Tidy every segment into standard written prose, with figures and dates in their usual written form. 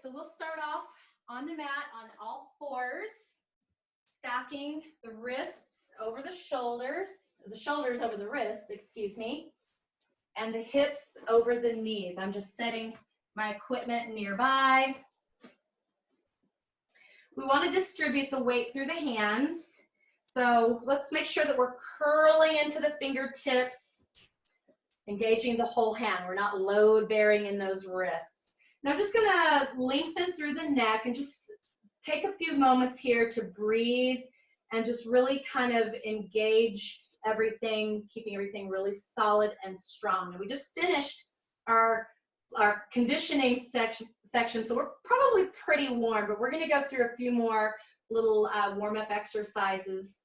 so we'll start off on the mat on all fours, stacking the wrists over the shoulders over the wrists, excuse me, and the hips over the knees. I'm just setting my equipment nearby. We want to distribute the weight through the hands. So let's make sure that we're curling into the fingertips, engaging the whole hand. We're not load bearing in those wrists. Now I'm just gonna lengthen through the neck and just take a few moments here to breathe and just really kind of engage everything, keeping everything really solid and strong. And we just finished our conditioning section, so we're probably pretty warm, but we're gonna go through a few more little warm-up exercises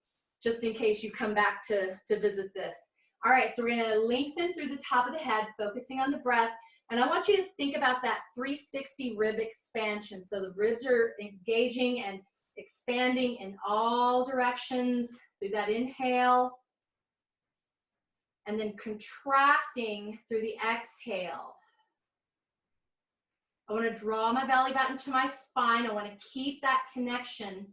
just in case you come back to visit this. All right, so we're gonna lengthen through the top of the head, focusing on the breath, and I want you to think about that 360 rib expansion. So the ribs are engaging and expanding in all directions through that inhale, and then contracting through the exhale. I want to draw my belly button to my spine. I want to keep that connection.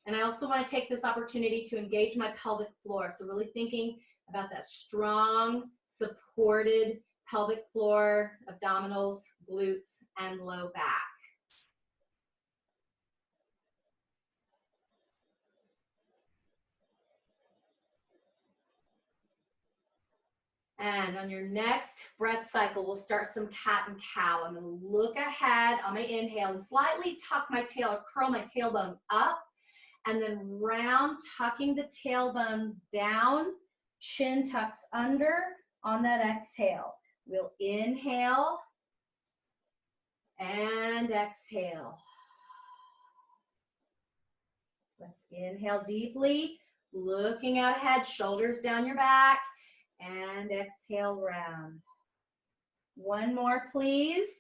And I also want to take this opportunity to engage my pelvic floor. So really thinking about that strong, supported pelvic floor, abdominals, glutes, and low back. And on your next breath cycle, we'll start some cat and cow. I'm going to look ahead on my inhale and slightly tuck my tail or curl my tailbone up, and then round, tucking the tailbone down, chin tucks under on that exhale. We'll inhale and exhale. Let's inhale deeply, looking out ahead, shoulders down your back. And exhale, round. One more, please.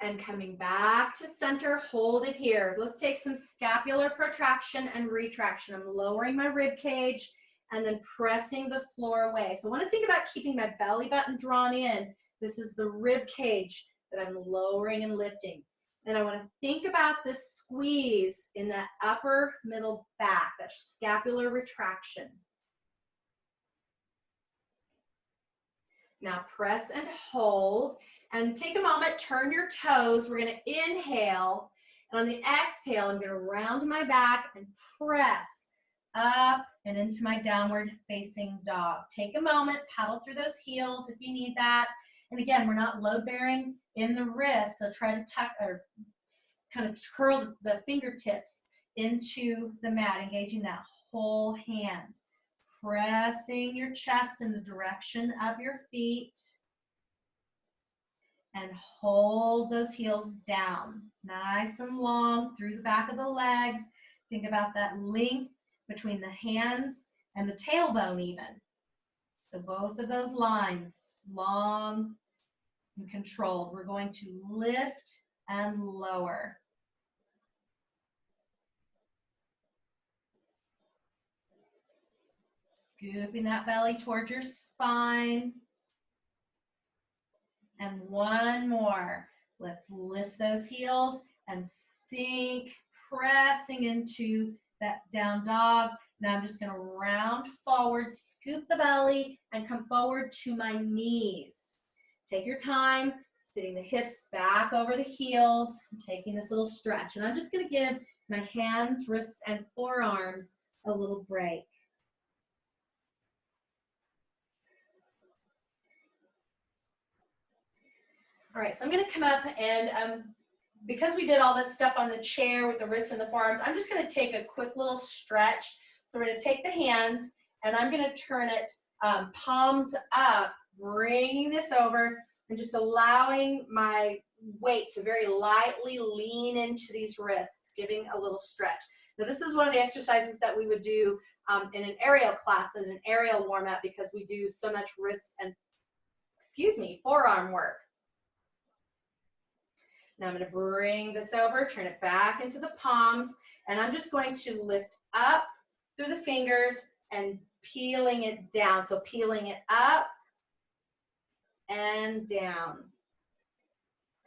And coming back to center, hold it here. Let's take some scapular protraction and retraction. I'm lowering my rib cage and then pressing the floor away. So I want to think about keeping my belly button drawn in. This is the rib cage that I'm lowering and lifting. And I want to think about this squeeze in that upper middle back, that scapular retraction. Now press and hold, and take a moment, turn your toes. We're going to inhale, and on the exhale, I'm going to round my back and press up and into my downward facing dog. Take a moment, paddle through those heels if you need that. And again, we're not load bearing in the wrist, so try to tuck or kind of curl the fingertips into the mat, engaging that whole hand. Pressing your chest in the direction of your feet, and hold those heels down. Nice and long through the back of the legs. Think about that length between the hands and the tailbone even. So both of those lines, long and controlled. We're going to lift and lower. Scooping that belly towards your spine. And one more. Let's lift those heels and sink, pressing into that down dog. Now I'm just going to round forward, scoop the belly, and come forward to my knees. Take your time, sitting the hips back over the heels, taking this little stretch. And I'm just going to give my hands, wrists, and forearms a little break. All right, so I'm going to come up and because we did all this stuff on the chair with the wrists and the forearms, I'm just going to take a quick little stretch. So we're going to take the hands and I'm going to turn it palms up, bringing this over and just allowing my weight to very lightly lean into these wrists, giving a little stretch. Now this is one of the exercises that we would do in an aerial class, in an aerial warm-up, because we do so much wrist and, forearm work. Now I'm going to bring this over, turn it back into the palms, and I'm just going to lift up through the fingers and peeling it down. So peeling it up and down.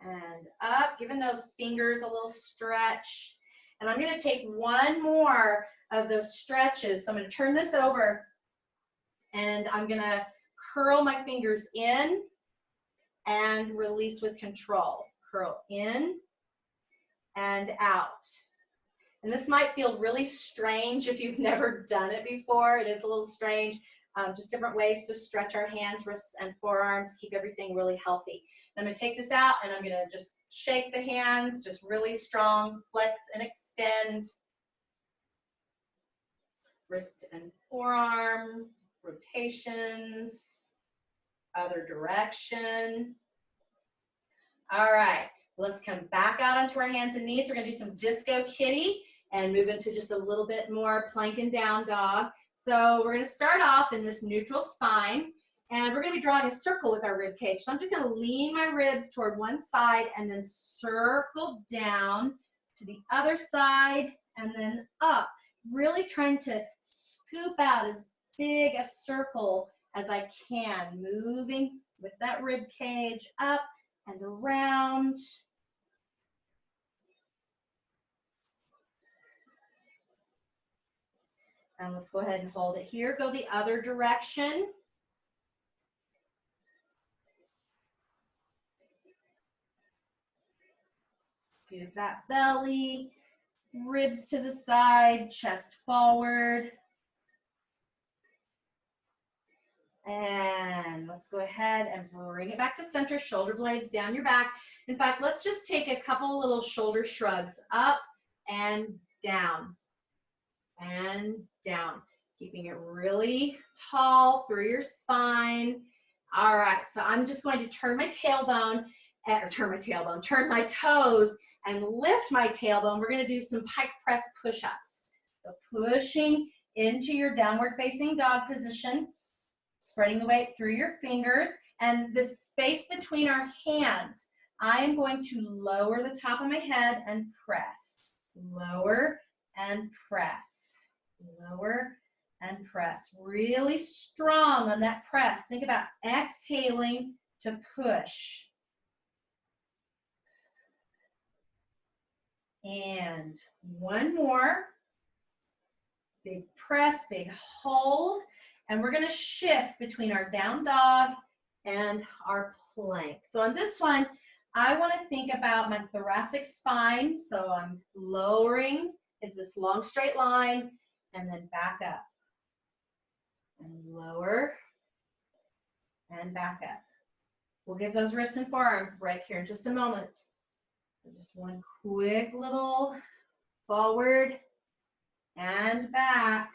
and up, giving those fingers a little stretch. And I'm going to take one more of those stretches. So I'm going to turn this over, and I'm going to curl my fingers in and release with control. Curl in and out. And this might feel really strange if you've never done it before. It is a little strange. Just different ways to stretch our hands, wrists, and forearms, keep everything really healthy. And I'm going to take this out, and I'm going to just shake the hands, just really strong, flex and extend. Wrist and forearm, rotations, other direction. All right, let's come back out onto our hands and knees. We're going to do some disco kitty and move into just a little bit more plank and down dog. So we're going to start off in this neutral spine, and we're going to be drawing a circle with our rib cage. So I'm just going to lean my ribs toward one side and then circle down to the other side and then up. Really trying to scoop out as big a circle as I can, moving with that rib cage up and around. And let's go ahead and hold it here. Go the other direction. Scoop that belly, ribs to the side, chest forward. And let's go ahead and bring it back to center, shoulder blades down your back. In fact, let's just take a couple little shoulder shrugs up and down, keeping it really tall through your spine. All right, so I'm just going to turn my tailbone, turn my toes and lift my tailbone. We're going to do some pike press push-ups. So pushing into your downward facing dog position, spreading the weight through your fingers, and the space between our hands, I am going to lower the top of my head and press. Lower and press. Lower and press. Really strong on that press. Think about exhaling to push. And one more. Big press, big hold. And we're going to shift between our down dog and our plank. So on this one, I want to think about my thoracic spine. So I'm lowering into this long straight line and then back up. And lower and back up. We'll give those wrists and forearms a break here in just a moment. So just one quick little forward and back.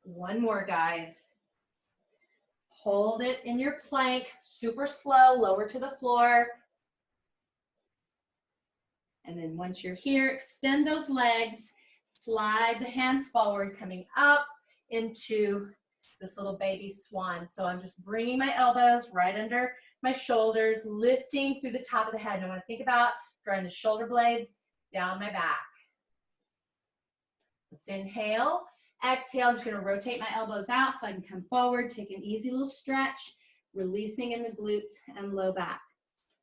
One more, guys. Hold it in your plank, super slow, lower to the floor. And then once you're here, extend those legs, slide the hands forward, coming up into this little baby swan. So I'm just bringing my elbows right under my shoulders, lifting through the top of the head. And I want to think about drawing the shoulder blades down my back. Let's inhale. Exhale, I'm just going to rotate my elbows out so I can come forward, take an easy little stretch, releasing in the glutes and low back.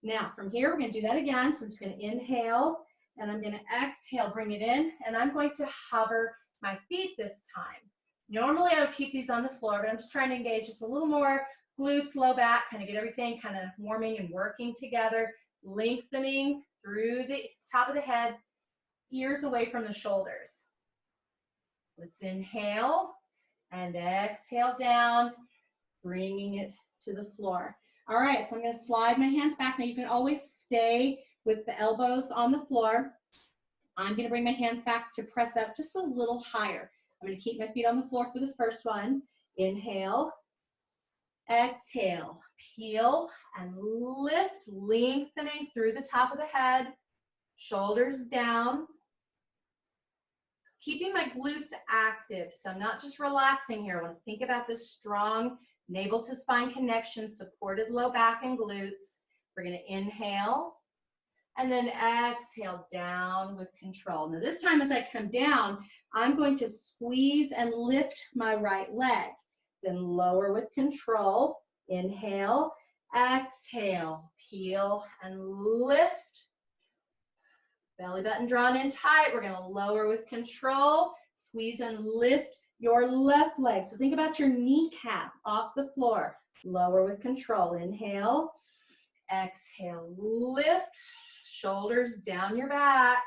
Now, from here, we're going to do that again. So I'm just going to inhale, and I'm going to exhale, bring it in, and I'm going to hover my feet this time. Normally, I would keep these on the floor, but I'm just trying to engage just a little more glutes, low back, kind of get everything kind of warming and working together, lengthening through the top of the head, ears away from the shoulders. Let's inhale and exhale down, bringing it to the floor. All right, so I'm going to slide my hands back. Now you can always stay with the elbows on the floor. I'm going to bring my hands back to press up just a little higher. I'm going to keep my feet on the floor for this first one. Inhale, exhale, peel and lift, lengthening through the top of the head, shoulders down. Keeping my glutes active, so I'm not just relaxing here. I want to think about this strong navel to spine connection, supported low back and glutes. We're going to inhale and then exhale down with control. Now this time as I come down, I'm going to squeeze and lift my right leg, then lower with control. Inhale, Exhale, peel and lift. Belly button drawn in tight. We're gonna lower with control. Squeeze and lift your left leg. So think about your kneecap off the floor. Lower with control. Inhale, exhale, lift. Shoulders down your back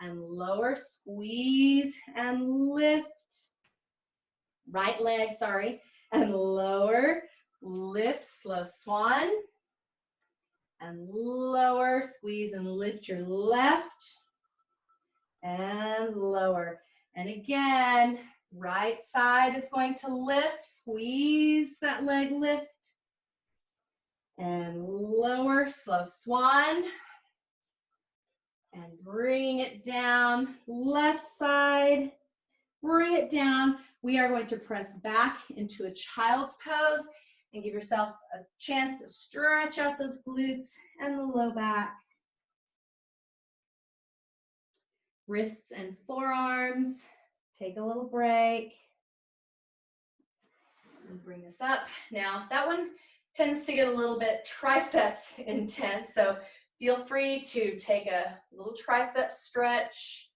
and lower, squeeze and lift. Right leg, sorry, and lower, lift, slow swan. And lower, squeeze and lift your left. And lower. And again, right side is going to lift. Squeeze that leg, lift. And lower, slow swan. And bring it down. Left side, bring it down. We are going to press back into a child's pose and give yourself a chance to stretch out those glutes and the low back. Wrists and forearms. Take a little break. And bring this up. Now, that one tends to get a little bit triceps intense, so feel free to take a little tricep stretch.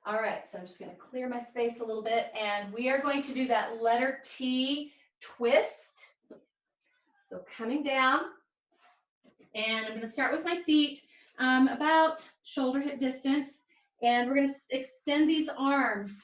All right, so I'm just going to clear my space a little bit, and we are going to do that letter T twist. So coming down, and I'm going to start with my feet about shoulder hip distance, and we're going to extend these arms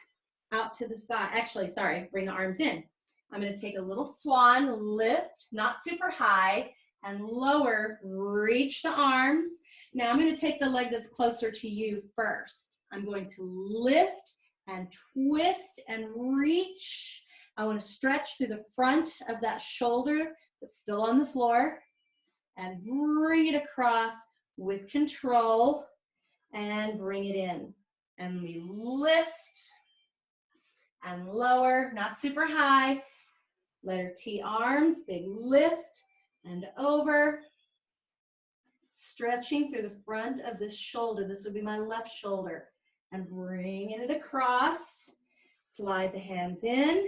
out to the side. Actually, sorry, bring the arms in. I'm going to take a little swan, lift, not super high, and lower, reach the arms. Now I'm going to take the leg that's closer to you first. I'm going to lift and twist and reach. I want to stretch through the front of that shoulder that's still on the floor and bring it across with control and bring it in. And we lift and lower, not super high. Letter T arms, big lift and over. Stretching through the front of this shoulder. This would be my left shoulder. And bringing it across. Slide the hands in.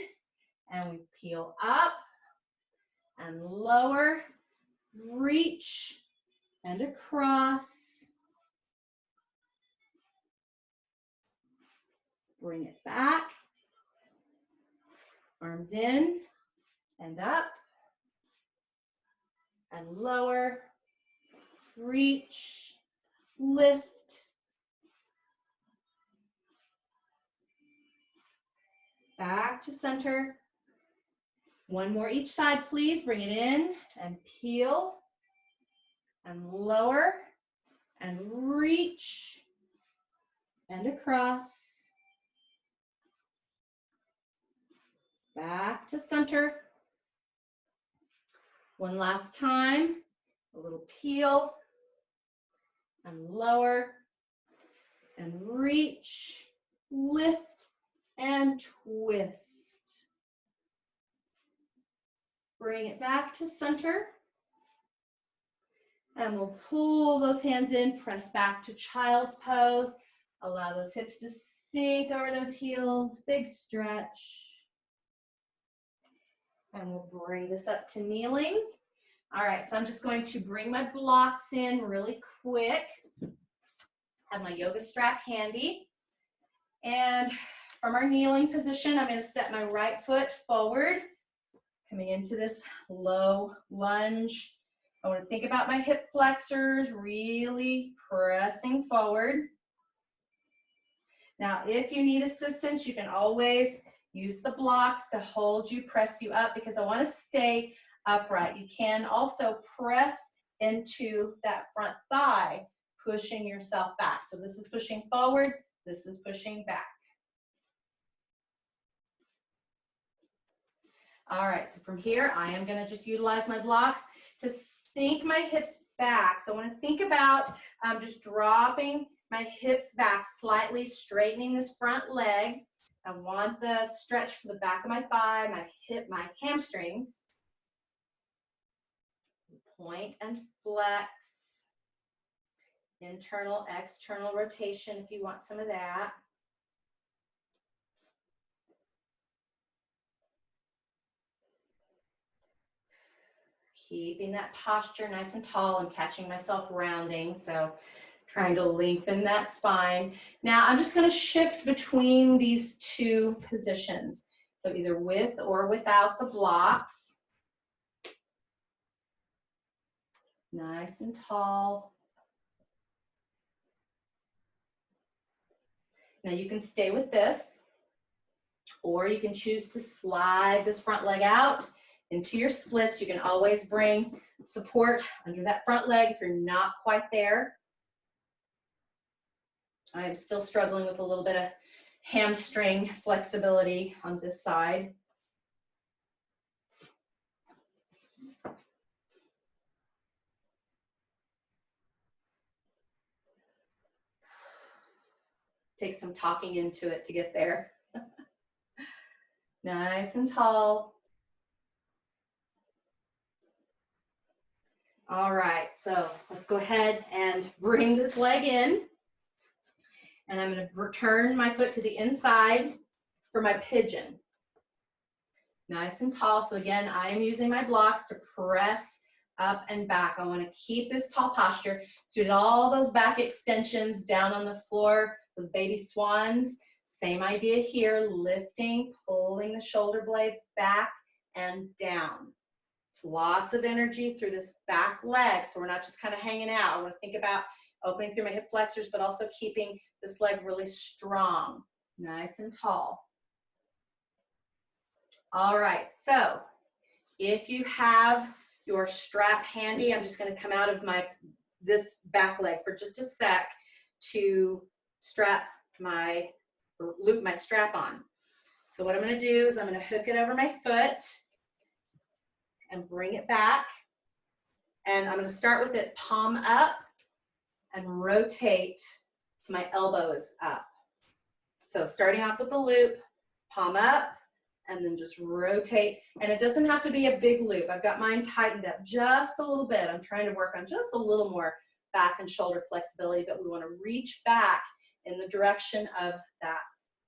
And we peel up and lower. Reach and across. Bring it back. Arms in and up. And lower. Reach. Lift. Back to center. One more each side, please. Bring it in and peel and lower and reach and across. Back to center. One last time. A little peel and lower and reach, lift and twist. Bring it back to center. And we'll pull those hands in, press back to child's pose. Allow those hips to sink over those heels, big stretch. And we'll bring this up to kneeling. All right, so I'm just going to bring my blocks in really quick. Have my yoga strap handy. And from our kneeling position, I'm going to step my right foot forward, coming into this low lunge. I want to think about my hip flexors, really pressing forward. Now, if you need assistance, you can always use the blocks to hold you, press you up, because I want to stay upright. You can also press into that front thigh, pushing yourself back. So this is pushing forward, this is pushing back. All right, so from here, I am going to just utilize my blocks to sink my hips back. So I want to think about just dropping my hips back slightly, straightening this front leg. I want the stretch for the back of my thigh, my hip, my hamstrings. Point and flex. Internal, external rotation if you want some of that. Keeping that posture nice and tall. I'm catching myself rounding, so trying to lengthen that spine. Now I'm just going to shift between these two positions. So either with or without the blocks. Nice and tall. Now you can stay with this, or you can choose to slide this front leg out into your splits. You can always bring support under that front leg if you're not quite there. I am still struggling with a little bit of hamstring flexibility on this side. Take some talking into it to get there. Nice and tall. All right, so let's go ahead and bring this leg in. And I'm going to return my foot to the inside for my pigeon. Nice and tall. So again, I am using my blocks to press up and back. I want to keep this tall posture. So did all those back extensions down on the floor, those baby swans. Same idea here, lifting, pulling the shoulder blades back and down. Lots of energy through this back leg, so we're not just kind of hanging out. I want to think about opening through my hip flexors, but also keeping this leg really strong, nice and tall. All right, so if you have your strap handy, I'm just going to come out of this back leg for just a sec to loop my strap on. So what I'm going to do is I'm going to hook it over my foot and bring it back. And I'm going to start with it palm up and rotate to my elbows up. So starting off with the loop, palm up, and then just rotate. And it doesn't have to be a big loop. I've got mine tightened up just a little bit. I'm trying to work on just a little more back and shoulder flexibility, but we want to reach back in the direction of that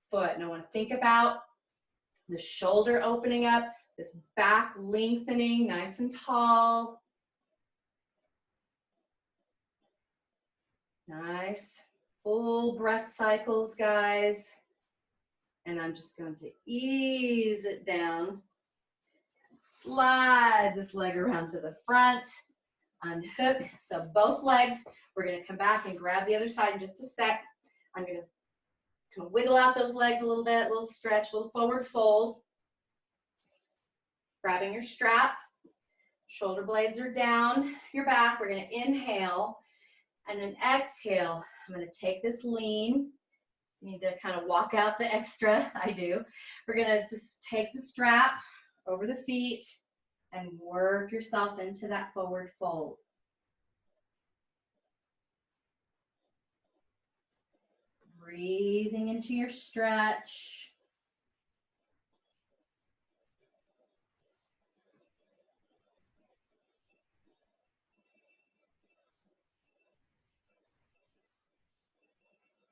foot. And I want to think about the shoulder opening up, this back lengthening, nice and tall. Nice, full breath cycles, guys. And I'm just going to ease it down. Slide this leg around to the front. Unhook. So both legs, we're going to come back and grab the other side in just a sec. I'm going to kind of wiggle out those legs a little bit, a little stretch, a little forward fold. Grabbing your strap. Shoulder blades are down your back. We're going to inhale and then exhale. I'm going to take this lean. You need to kind of walk out the extra. I do. We're going to just take the strap over the feet and work yourself into that forward fold. Breathing into your stretch.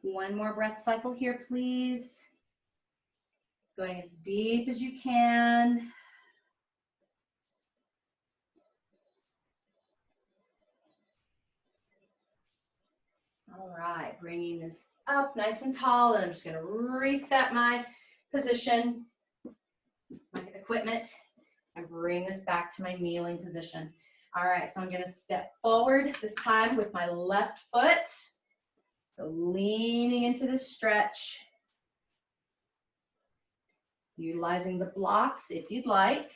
One more breath cycle here, please. Going as deep as you can. All right, bringing this up nice and tall, and I'm just going to reset my position, my equipment, and bring this back to my kneeling position. All right, so I'm going to step forward this time with my left foot. So leaning into this stretch, utilizing the blocks if you'd like.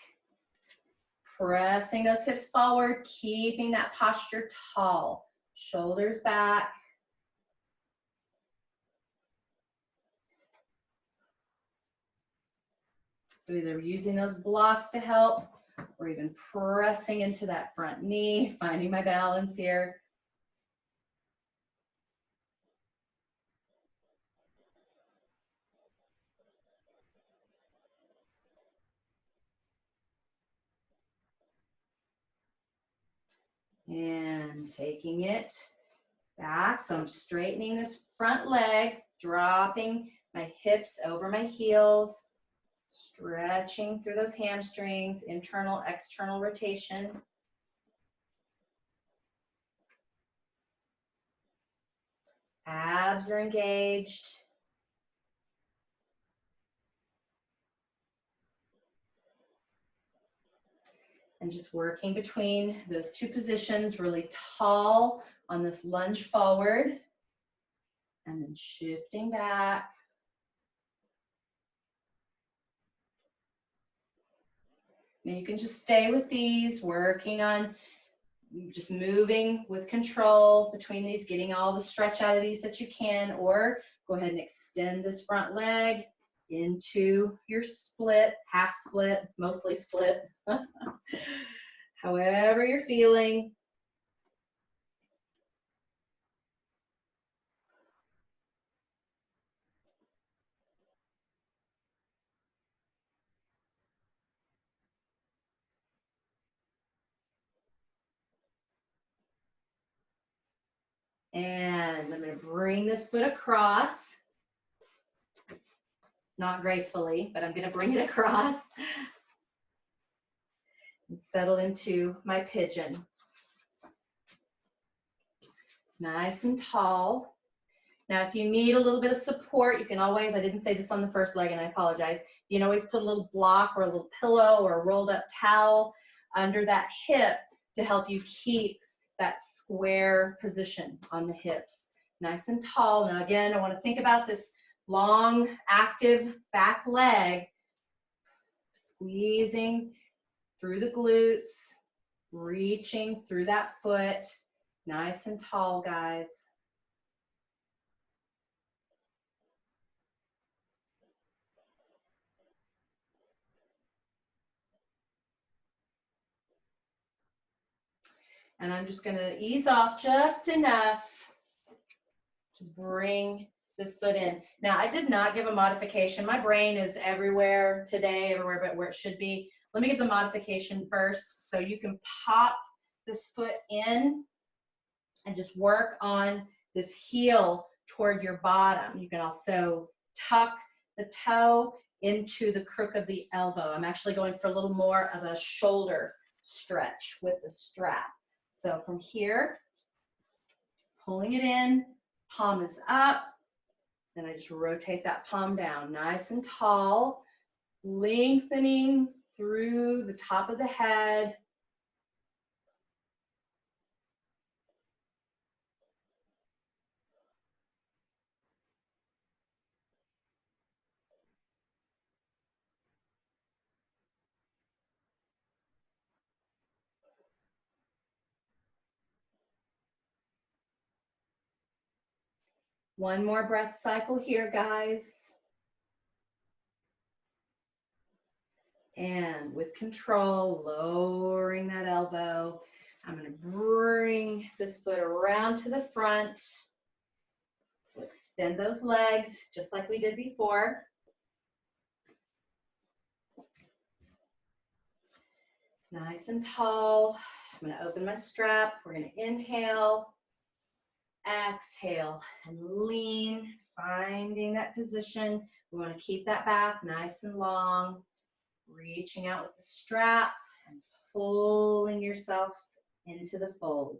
Pressing those hips forward, keeping that posture tall. Shoulders back. So either using those blocks to help or even pressing into that front knee, finding my balance here. And taking it back. So I'm straightening this front leg, dropping my hips over my heels, stretching through those hamstrings, internal, external rotation. Abs are engaged. And just working between those two positions, really tall on this lunge forward, and then shifting back. Now you can just stay with these, working on just moving with control between these, getting all the stretch out of these that you can, or go ahead and extend this front leg into your split, half split, mostly split, however you're feeling. And I'm going to bring this foot across, not gracefully, but I'm going to bring it across and settle into my pigeon. Nice and tall. Now, if you need a little bit of support, you can always, I didn't say this on the first leg and I apologize, you can always put a little block or a little pillow or a rolled up towel under that hip to help you keep that square position on the hips. Nice and tall. Now again, I want to think about this long, active back leg, squeezing through the glutes, reaching through that foot. Nice and tall, guys. And I'm just going to ease off just enough to bring this foot in. Now, I did not give a modification. My brain is everywhere today, everywhere but where it should be. Let me give the modification first. So you can pop this foot in and just work on this heel toward your bottom. You can also tuck the toe into the crook of the elbow. I'm actually going for a little more of a shoulder stretch with the strap. So from here, pulling it in, palm is up, then I just rotate that palm down, nice and tall, lengthening through the top of the head. One more breath cycle here, guys. And with control, lowering that elbow. I'm going to bring this foot around to the front. Extend those legs just like we did before. Nice and tall. I'm going to open my strap. We're going to inhale, exhale, and lean, finding that position. We want to keep that back nice and long, reaching out with the strap and pulling yourself into the fold.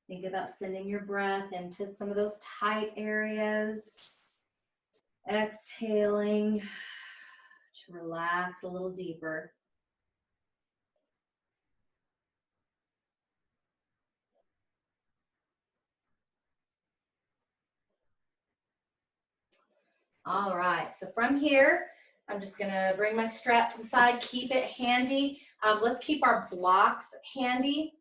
Think about sending your breath into some of those tight areas. Exhaling to relax a little deeper. All right, so from here, I'm just gonna bring my strap to the side, keep it handy. Let's keep our blocks handy.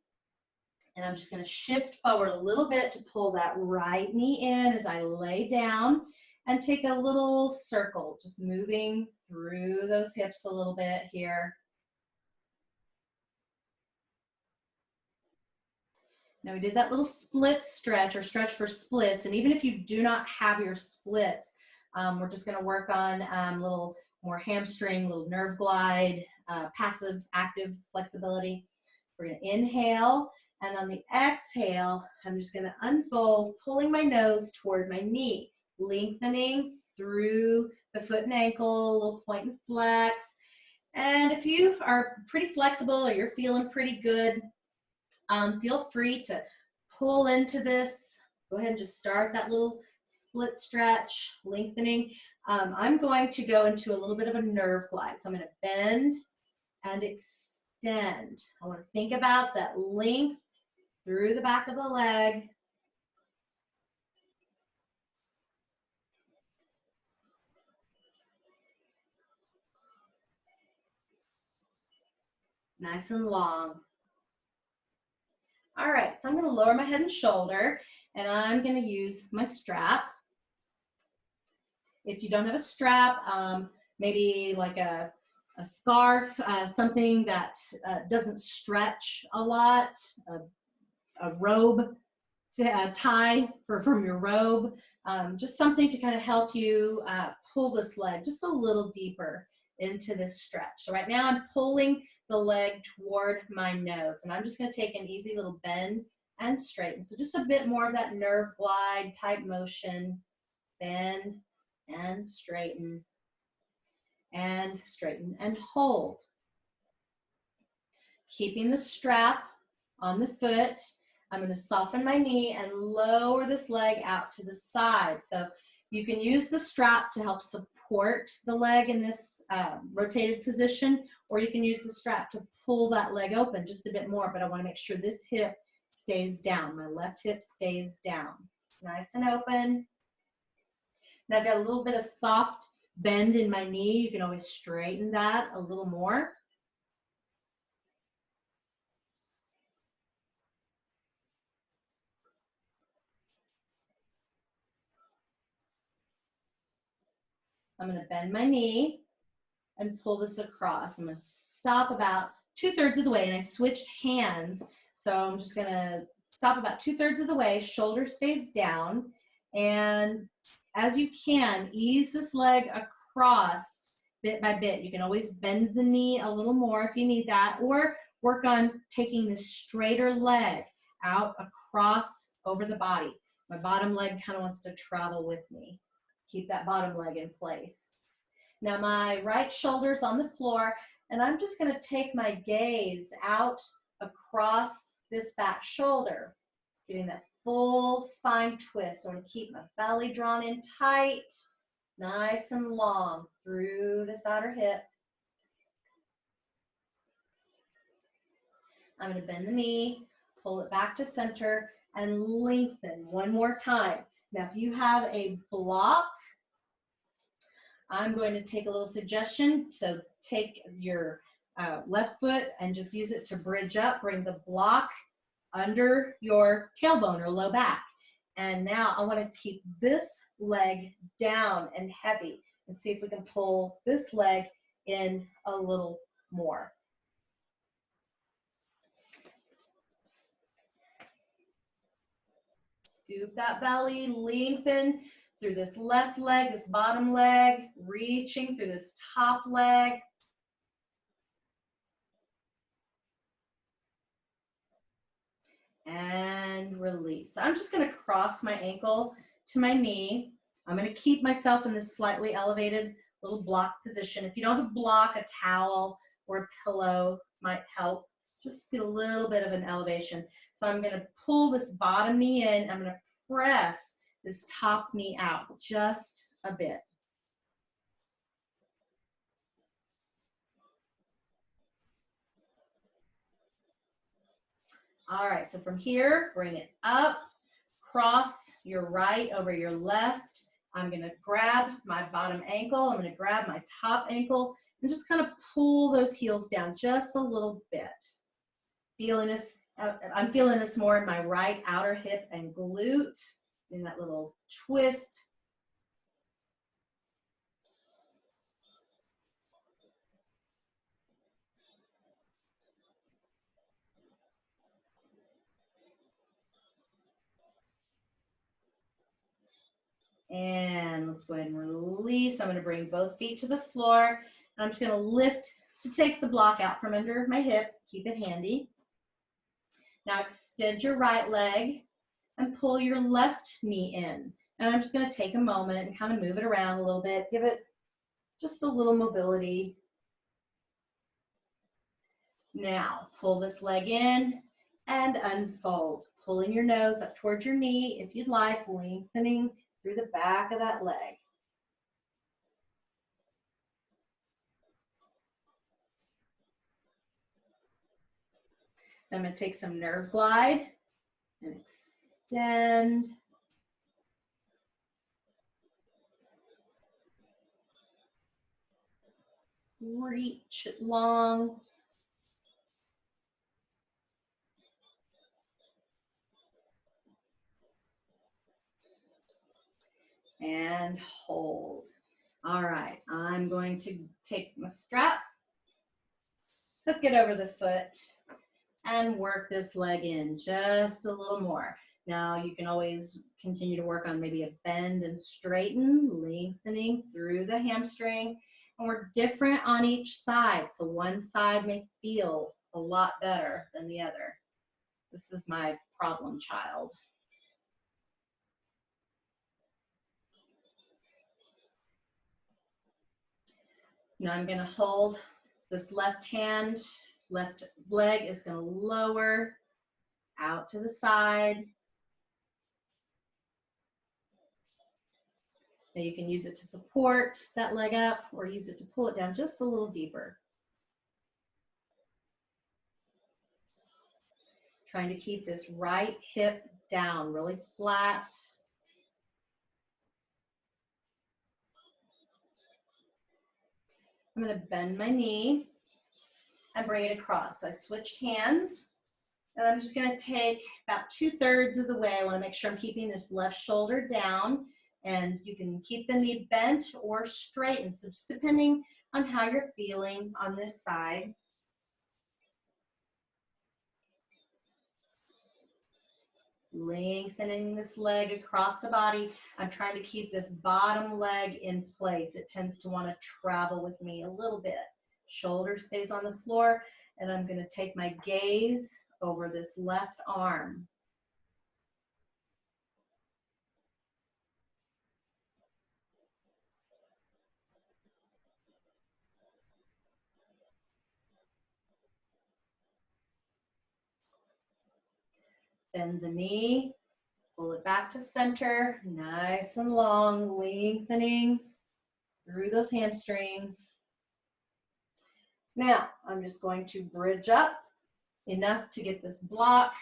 And I'm just gonna shift forward a little bit to pull that right knee in as I lay down and take a little circle, just moving through those hips a little bit here. Now we did that little split stretch or stretch for splits. And even if you do not have your splits, we're just gonna work on a little more hamstring, little nerve glide, passive, active flexibility. We're gonna inhale, and on the exhale, I'm just gonna unfold, pulling my nose toward my knee, lengthening through the foot and ankle, a little point and flex. And if you are pretty flexible or you're feeling pretty good, feel free to pull into this. Go ahead and just start that little split stretch, lengthening. I'm going to go into a little bit of a nerve glide. So I'm going to bend and extend. I want to think about that length through the back of the leg. Nice and long. All right, so I'm going to lower my head and shoulder, and I'm going to use my strap. If you don't have a strap, maybe like a scarf, something that doesn't stretch a lot, a robe to tie from your robe, just something to kind of help you pull this leg just a little deeper into this stretch. So right now I'm pulling the leg toward my nose, and I'm just going to take an easy little bend and straighten. So just a bit more of that nerve glide type motion. Bend and straighten and hold. Keeping the strap on the foot, I'm going to soften my knee and lower this leg out to the side. So you can use the strap to help support the leg in this rotated position, or you can use the strap to pull that leg open just a bit more, but I want to make sure this hip stays down. My left hip stays down. Nice and open. Now I've got a little bit of soft bend in my knee. You can always straighten that a little more. I'm going to bend my knee and pull this across. I'm going to stop about 2/3 of the way, and I switched hands. So I'm just going to stop about 2/3 of the way. Shoulder stays down. And as you can, ease this leg across bit by bit. You can always bend the knee a little more if you need that, or work on taking this straighter leg out across over the body. My bottom leg kind of wants to travel with me. Keep that bottom leg in place. Now my right shoulder's on the floor, and I'm just going to take my gaze out across this back shoulder, getting that full spine twist. I want to keep my belly drawn in tight, nice and long through this outer hip. I'm going to bend the knee, pull it back to center, and lengthen one more time. Now, if you have a block, I'm going to take a little suggestion. So take your left foot and just use it to bridge up, bring the block under your tailbone or low back. And now I want to keep this leg down and heavy, and see if we can pull this leg in a little more. Scoop that belly, lengthen through this left leg, this bottom leg, reaching through this top leg. And release. So I'm just going to cross my ankle to my knee. I'm going to keep myself in this slightly elevated little block position. If you don't have a block, a towel or a pillow might help. Just get a little bit of an elevation. So I'm going to pull this bottom knee in. I'm going to press this top knee out just a bit. All right, so from here, bring it up, cross your right over your left. I'm going to grab my bottom ankle. I'm going to grab my top ankle and just kind of pull those heels down just a little bit. Feeling this, I'm feeling this more in my right outer hip and glute, in that little twist. And let's go ahead and release. I'm going to bring both feet to the floor. I'm just going to lift to take the block out from under my hip. Keep it handy. Now extend your right leg and pull your left knee in. And I'm just going to take a moment and kind of move it around a little bit. Give it just a little mobility. Now pull this leg in and unfold. Pulling your nose up towards your knee if you'd like, lengthening through the back of that leg. I'm going to take some nerve glide and extend. Reach it long. And hold. All right, I'm going to take my strap, hook it over the foot, and work this leg in just a little more. Now you can always continue to work on maybe a bend and straighten, lengthening through the hamstring. And we're different on each side, so one side may feel a lot better than the other. This is my problem child. Now I'm going to hold this left hand, left leg is going to lower out to the side. Now you can use it to support that leg up or use it to pull it down just a little deeper. Trying to keep this right hip down, really flat. I'm going to bend my knee and bring it across. So I switched hands, and I'm just going to take about 2/3 of the way. I want to make sure I'm keeping this left shoulder down, and you can keep the knee bent or straightened. So just depending on how you're feeling on this side. Lengthening this leg across the body. I'm trying to keep this bottom leg in place. It tends to want to travel with me a little bit. Shoulder stays on the floor, and I'm going to take my gaze over this left arm. Bend the knee, pull it back to center, nice and long, lengthening through those hamstrings. Now, I'm just going to bridge up enough to get this block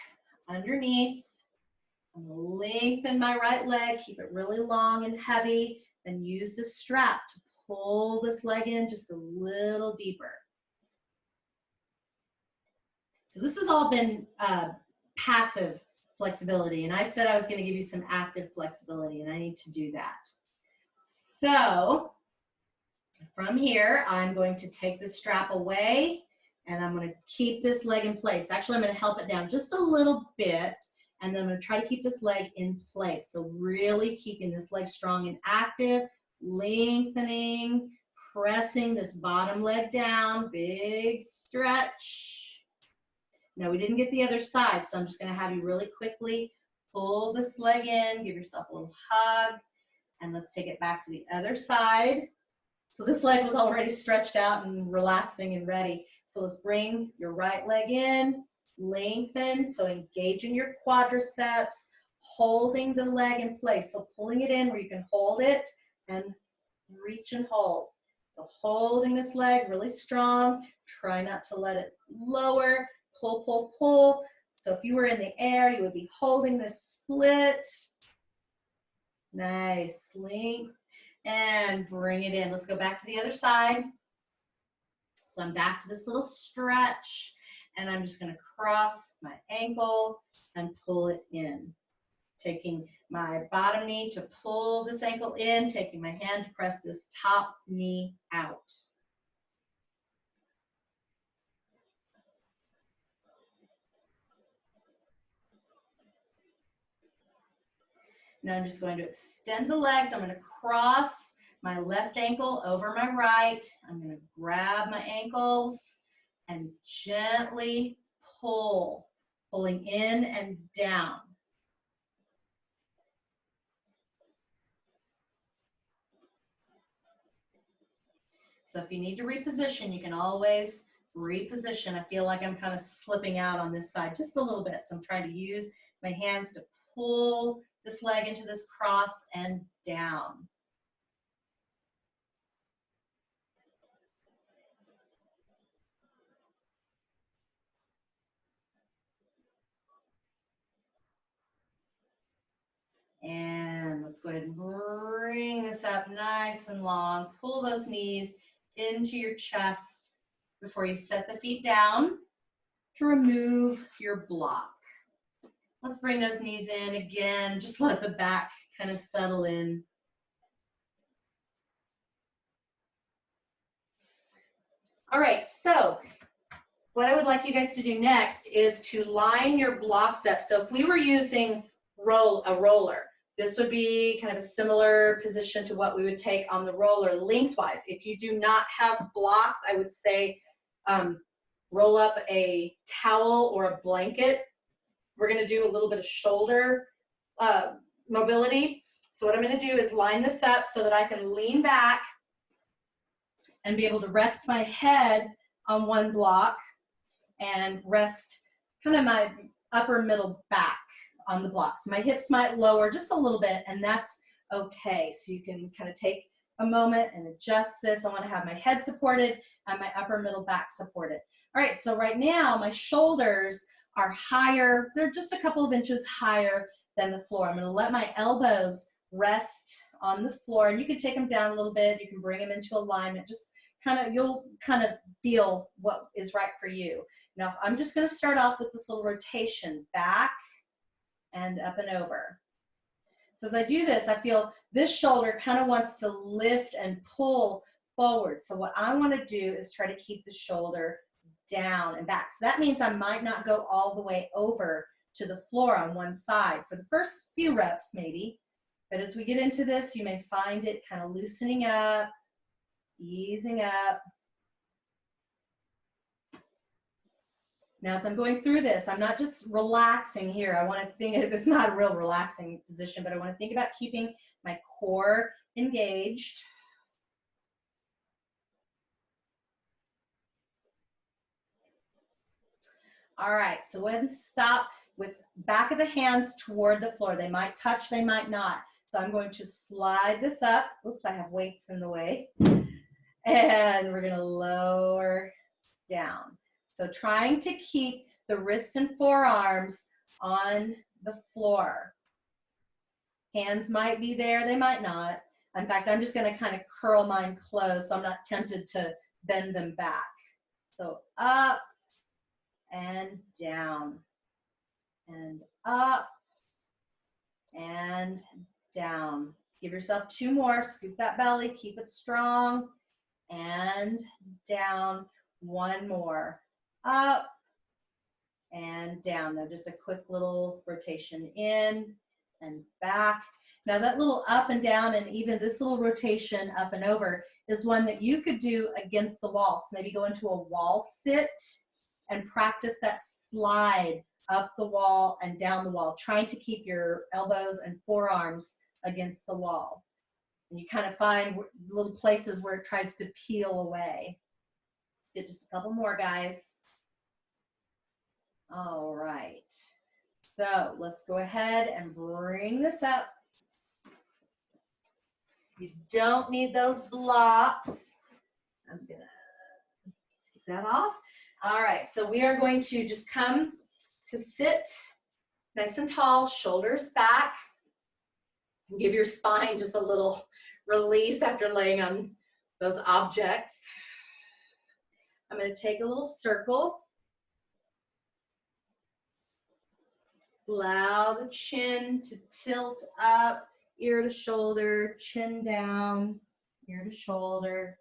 underneath. I'm going to lengthen my right leg, keep it really long and heavy, and use this strap to pull this leg in just a little deeper. So this has all been passive flexibility, and I said I was going to give you some active flexibility, and I need to do that. So from here, I'm going to take the strap away, and I'm going to keep this leg in place. Actually, I'm going to help it down just a little bit, and then I'm going to try to keep this leg in place. So really keeping this leg strong and active, lengthening, pressing this bottom leg down, big stretch. Now we didn't get the other side, so I'm just going to have you really quickly pull this leg in, give yourself a little hug, and let's take it back to the other side. So this leg was already stretched out and relaxing and ready. So let's bring your right leg in, lengthen, so engaging your quadriceps, holding the leg in place. So pulling it in where you can hold it and reach and hold. So holding this leg really strong, try not to let it lower, pull, pull, pull. So if you were in the air, you would be holding this split. Nice, length, and bring it in. Let's go back to the other side. So I'm back to this little stretch, and I'm just going to cross my ankle and pull it in. Taking my bottom knee to pull this ankle in, taking my hand to press this top knee out. Now I'm just going to extend the legs. I'm going to cross my left ankle over my right. I'm going to grab my ankles and gently pull, pulling in and down. So if you need to reposition, you can always reposition. I feel like I'm kind of slipping out on this side just a little bit. So I'm trying to use my hands to pull this leg into this cross and down. And let's go ahead and bring this up nice and long. Pull those knees into your chest before you set the feet down to remove your block. Let's bring those knees in again. Just let the back kind of settle in. All right, so what I would like you guys to do next is to line your blocks up. So if we were using a roller, this would be kind of a similar position to what we would take on the roller lengthwise. If you do not have blocks, I would say roll up a towel or a blanket. We're going to do a little bit of shoulder mobility. So what I'm going to do is line this up so that I can lean back and be able to rest my head on one block and rest kind of my upper middle back on the block. So my hips might lower just a little bit, and that's okay. So you can kind of take a moment and adjust this. I want to have my head supported and my upper middle back supported. All right, so right now my shoulders are higher. They're just a couple of inches higher than the floor. I'm going to let my elbows rest on the floor, and you can take them down a little bit. You can bring them into alignment. Just kind of, you'll kind of feel what is right for you. Now, I'm just going to start off with this little rotation back and up and over. So as I do this, I feel this shoulder kind of wants to lift and pull forward. So what I want to do is try to keep the shoulder down and back. So that means I might not go all the way over to the floor on one side for the first few reps maybe. But as we get into this, you may find it kind of loosening up, easing up. Now, as I'm going through this, I'm not just relaxing here. I want to think, it's not a real relaxing position, but I want to think about keeping my core engaged. All right, so go ahead and stop with back of the hands toward the floor. They might touch, they might not. So I'm going to slide this up. Oops, I have weights in the way. And we're going to lower down. So trying to keep the wrist and forearms on the floor. Hands might be there, they might not. In fact, I'm just going to kind of curl mine close so I'm not tempted to bend them back. So up and down and up and down. Give yourself 2 more. Scoop that belly, keep it strong, and down. 1 more. Up and down. Now just a quick little rotation in and back. Now that little up and down and even this little rotation up and over is one that you could do against the wall. So maybe go into a wall sit and practice that slide up the wall and down the wall, trying to keep your elbows and forearms against the wall. And you kind of find little places where it tries to peel away. Get just a couple more, guys. All right. So let's go ahead and bring this up. You don't need those blocks. I'm gonna take that off. All right, so we are going to just come to sit nice and tall, shoulders back. Give your spine just a little release after laying on those objects. I'm going to take a little circle. Allow the chin to tilt up, ear to shoulder, chin down, ear to shoulder.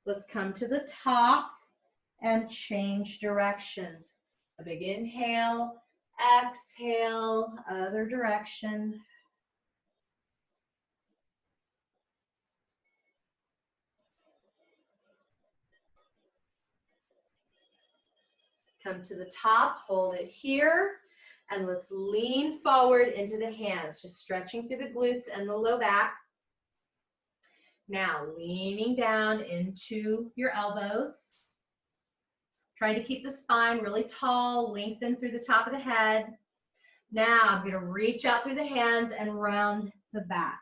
Let's come to the top and change directions. A big inhale, exhale, other direction. Come to the top, hold it here, and let's lean forward into the hands, just stretching through the glutes and the low back. Now, leaning down into your elbows. Trying to keep the spine really tall, lengthen through the top of the head. Now, I'm going to reach out through the hands and round the back.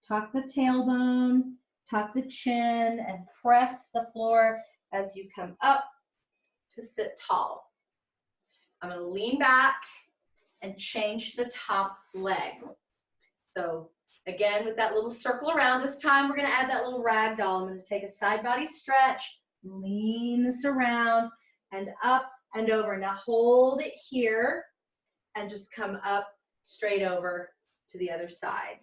Tuck the tailbone, tuck the chin, and press the floor as you come up to sit tall. I'm going to lean back and change the top leg. So again, with that little circle around, this time we're going to add that little rag doll. I'm going to take a side body stretch, lean this around and up and over. Now hold it here and just come up straight over to the other side.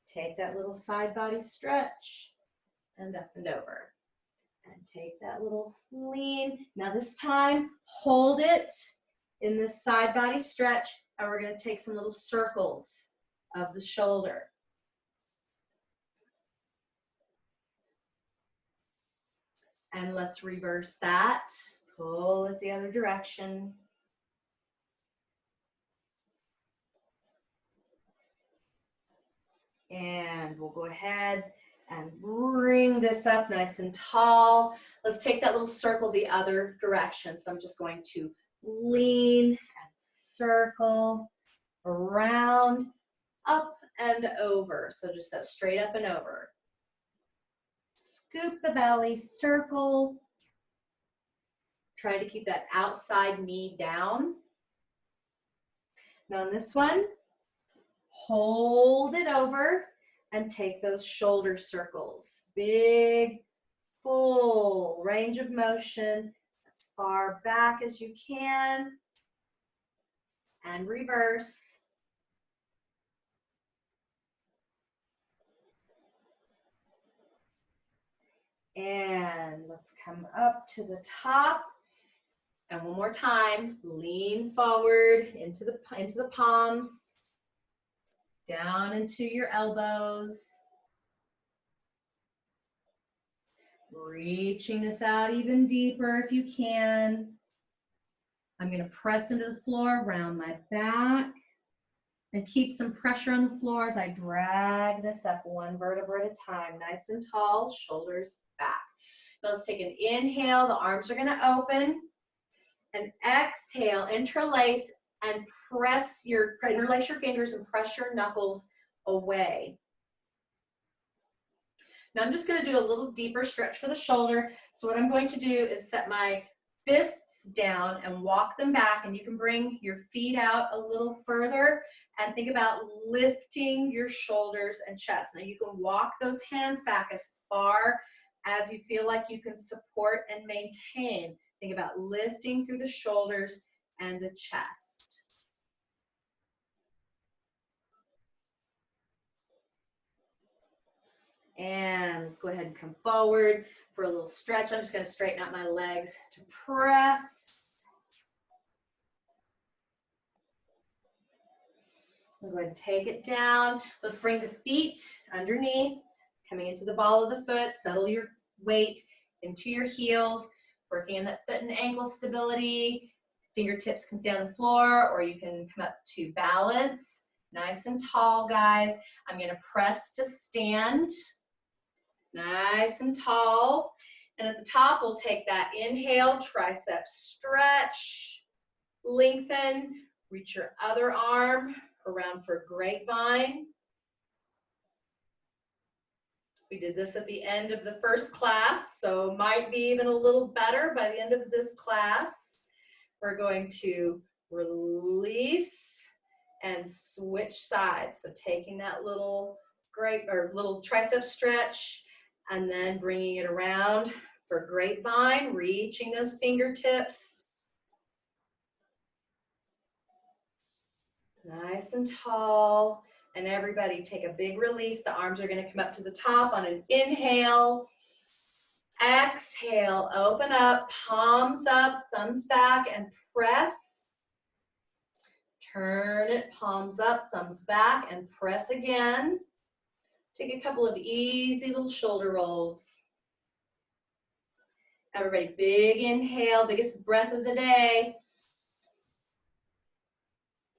Take that little side body stretch and up and over. And take that little lean. Now this time, hold it in this side body stretch, and we're going to take some little circles of the shoulder. And let's reverse that. Pull it the other direction. And we'll go ahead and bring this up nice and tall. Let's take that little circle the other direction. So I'm just going to lean and circle around, up and over. So just that straight up and over. Scoop the belly, circle. Try to keep that outside knee down. Now on this one, hold it over and take those shoulder circles. Big, full range of motion as far back as you can. And reverse. And let's come up to the top. And one more time, lean forward into the palms, down into your elbows. Reaching this out even deeper if you can. I'm going to press into the floor, round my back, and keep some pressure on the floor as I drag this up one vertebra at a time. Nice and tall, shoulders back. Now let's take an inhale. The arms are going to open. And exhale, interlace and interlace your fingers and press your knuckles away. Now I'm just going to do a little deeper stretch for the shoulder. So what I'm going to do is set my fists down and walk them back, and you can bring your feet out a little further and think about lifting your shoulders and chest. Now you can walk those hands back as far as you feel like you can support and maintain. Think about lifting through the shoulders and the chest. And let's go ahead and come forward for a little stretch. I'm just going to straighten out my legs to press. We'll go ahead and take it down. Let's bring the feet underneath, coming into the ball of the foot. Settle your weight into your heels. Working in that foot and ankle stability. Fingertips can stay on the floor, or you can come up to balance. Nice and tall, guys. I'm going to press to stand. Nice and tall. And at the top, we'll take that inhale, tricep stretch, lengthen, reach your other arm around for grapevine. We did this at the end of the first class, so might be even a little better by the end of this class. We're going to release and switch sides. So taking that little tricep stretch and then bringing it around for grapevine, reaching those fingertips. Nice and tall. And everybody take a big release. The arms are going to come up to the top on an inhale. Exhale, open up, palms up, thumbs back, and press. Turn it, palms up, thumbs back, and press again. Take a couple of easy little shoulder rolls. Everybody, big inhale, biggest breath of the day.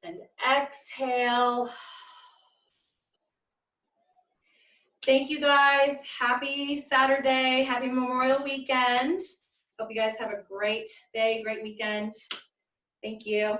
And exhale. Thank you guys. Happy Saturday. Happy Memorial Weekend. Hope you guys have a great day, great weekend. Thank you.